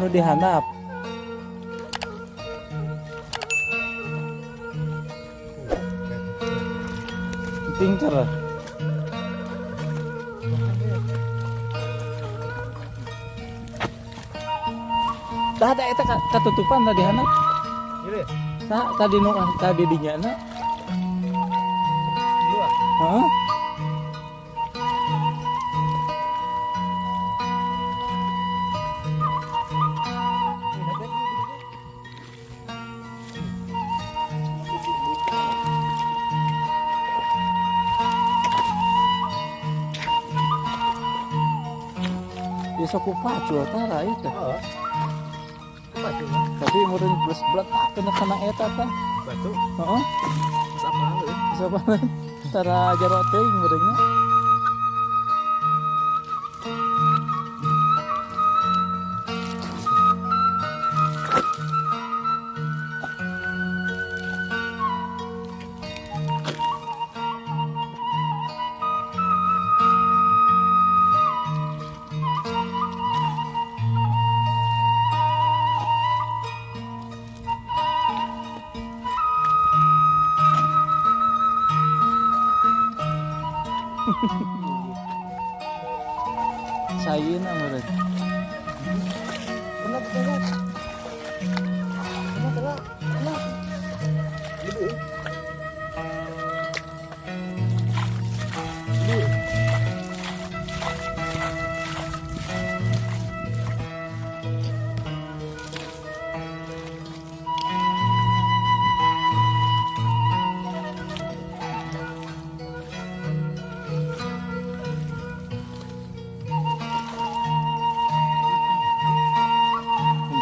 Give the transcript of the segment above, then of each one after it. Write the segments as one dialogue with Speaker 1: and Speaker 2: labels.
Speaker 1: anu dihanap. Pinter. Tah ada eta katutupan tadi hanap.
Speaker 2: Gini.
Speaker 1: Tah tadi nu tadi dinyana.
Speaker 2: Dua.
Speaker 1: Heeh. Bisa ku pacu tara itu.
Speaker 2: Oh. Batu.
Speaker 1: Tapi meureun plus bletak kena eta tah.
Speaker 2: Batu.
Speaker 1: Heeh.
Speaker 2: Terus apa lu?
Speaker 1: Bisa banget. Tara jaro teuing meureunnya. Sayeuna meureun.
Speaker 2: Benar benar. Benar benar. Benar. Gitu.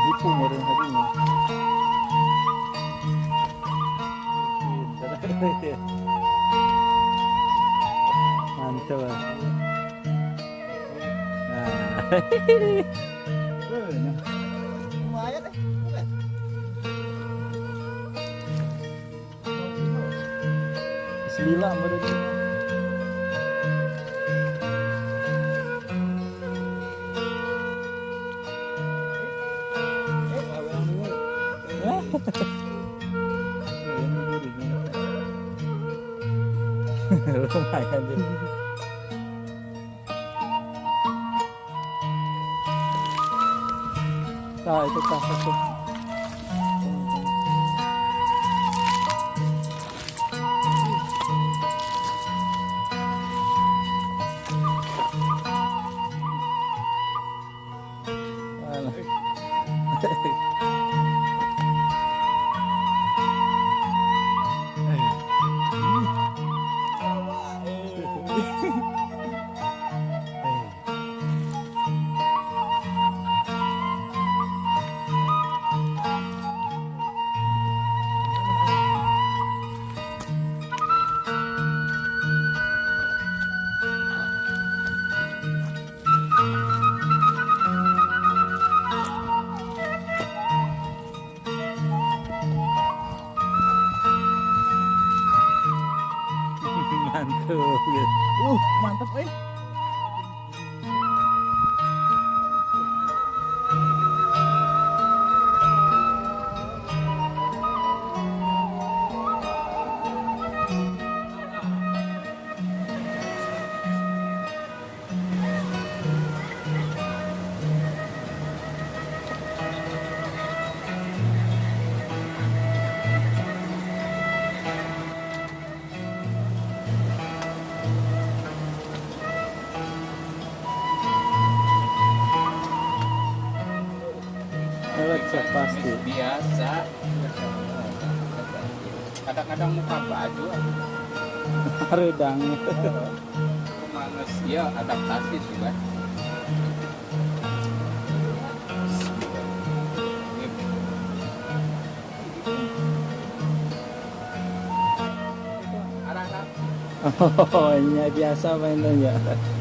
Speaker 1: Hipu meureun hadinya. Mantap. Nah.
Speaker 2: Lumayan deh.
Speaker 1: Selila meureun. Lumayan deh. Nah itu kah itu. Mantap gitu.
Speaker 2: Mantap,
Speaker 1: Lecek pasti.
Speaker 3: Biasa. Kadang-kadang muka baju
Speaker 1: Redang.
Speaker 3: manusia adaptasi juga.
Speaker 1: Oh, nya biasa mainnya.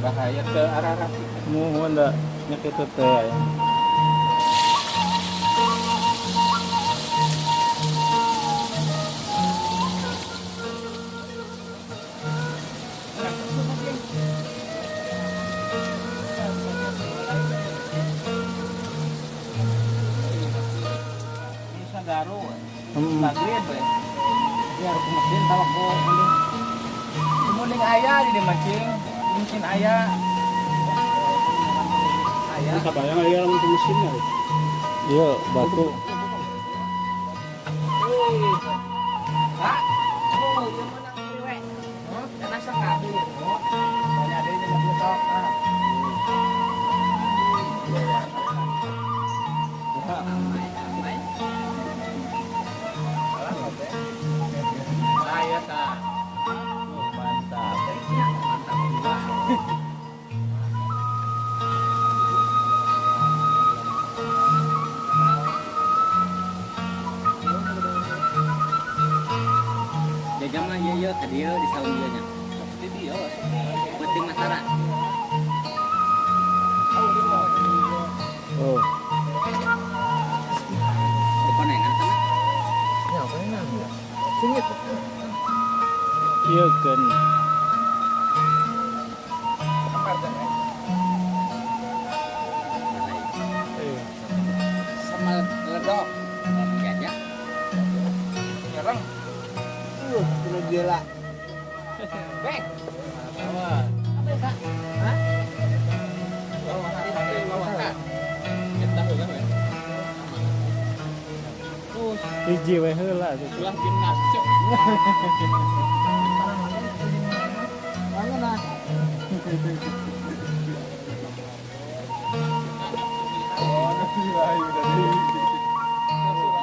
Speaker 3: Bahaya ke arah rapi.
Speaker 1: Muhun da nya kitu teh aya.
Speaker 3: maghrib ya.
Speaker 1: Biar aku mesin tahu aku ini.
Speaker 3: Kemudian ayah di mancing, mungkin ayah.
Speaker 2: Ini kabayang ayah orang itu mesinnya.
Speaker 1: Iya, batu.
Speaker 3: Pak, oh dia menang priwek. Dan asa kabur. Banyak ada yang ngebutok. Saya tak.
Speaker 1: Mantap.
Speaker 4: Jajan mah iya ke dia di saung dia nya.
Speaker 3: Seperti dia.
Speaker 4: Penting matara.
Speaker 1: Oh,
Speaker 4: Di konengan sama.
Speaker 2: Ya, apa ini? Singit.
Speaker 1: iya kan. Eh,
Speaker 3: Sama ledok.
Speaker 4: Jajak.
Speaker 3: Nyerang.
Speaker 2: Sudah gila.
Speaker 3: Bek.
Speaker 1: awas.
Speaker 3: Apa ya, Kak? Hah? Bawa Kak. Kita udah ya. Terus
Speaker 1: Hiji we heula tuh.
Speaker 3: pulang timnas. Cuk.
Speaker 2: Mana nah?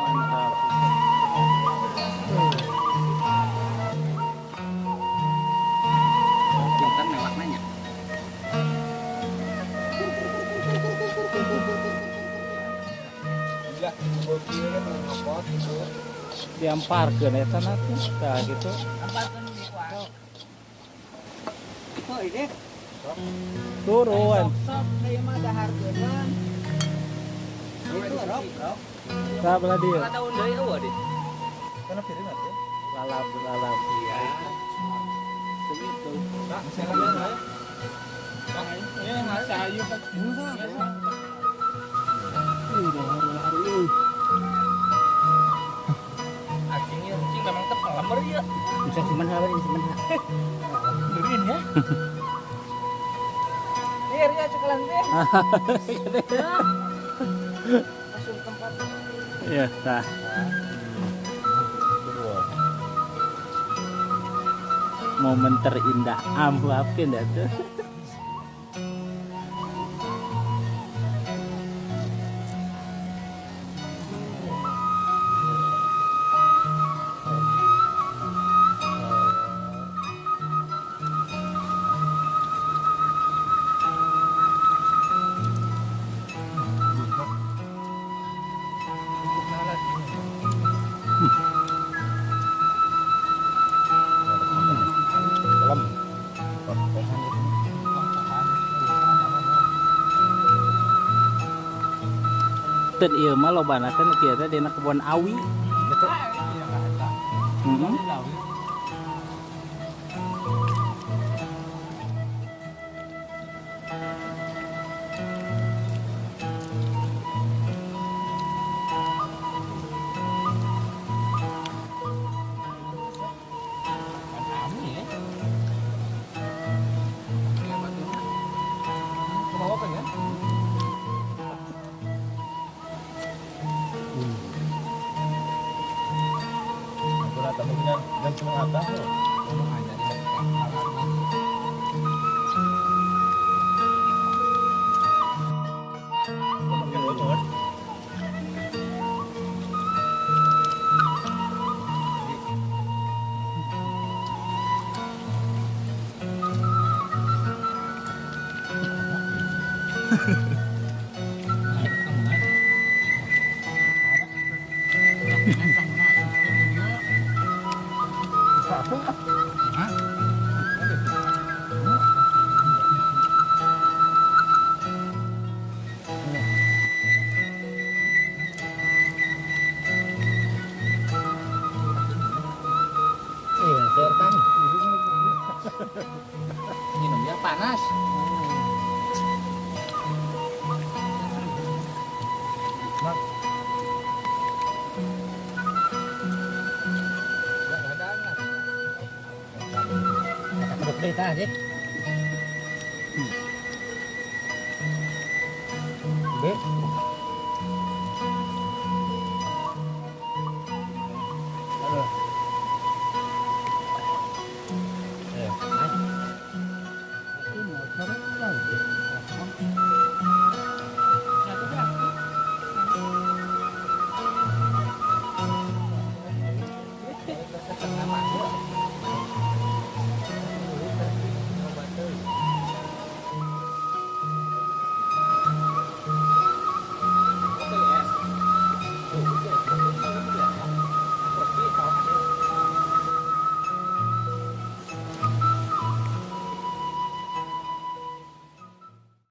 Speaker 1: Mantap.
Speaker 4: Pintar mewah nanya.
Speaker 2: Ya, bokir kan ngopot itu.
Speaker 1: Diamparkeun eta na tuh. Tah gitu.
Speaker 2: Oh, ini
Speaker 1: Turun.
Speaker 2: sok saya mah dahar geunang. Itu rok.
Speaker 1: Tah belah dia.
Speaker 3: Tahun deui eueuh deh.
Speaker 2: Kana piring atuh.
Speaker 1: Lalap.
Speaker 3: Iya.
Speaker 1: Begitu.
Speaker 3: Kak, silakan ya. Kak, ya masa ayo Kak. Acingnya kucing memang tep ngelamar ya.
Speaker 4: Bisa simpen hawa ini simpen ha.
Speaker 3: Beliin ya. Hier ya cekalan teh. Masuk tempat.
Speaker 1: Iya, tah. Momen terindah maafin dah tuh. Ten ieu mah lobana teh nu kieu teh dina kebun awi. Heeh.
Speaker 3: Kebawa kan ya? Minumnya panas.
Speaker 4: berita deh.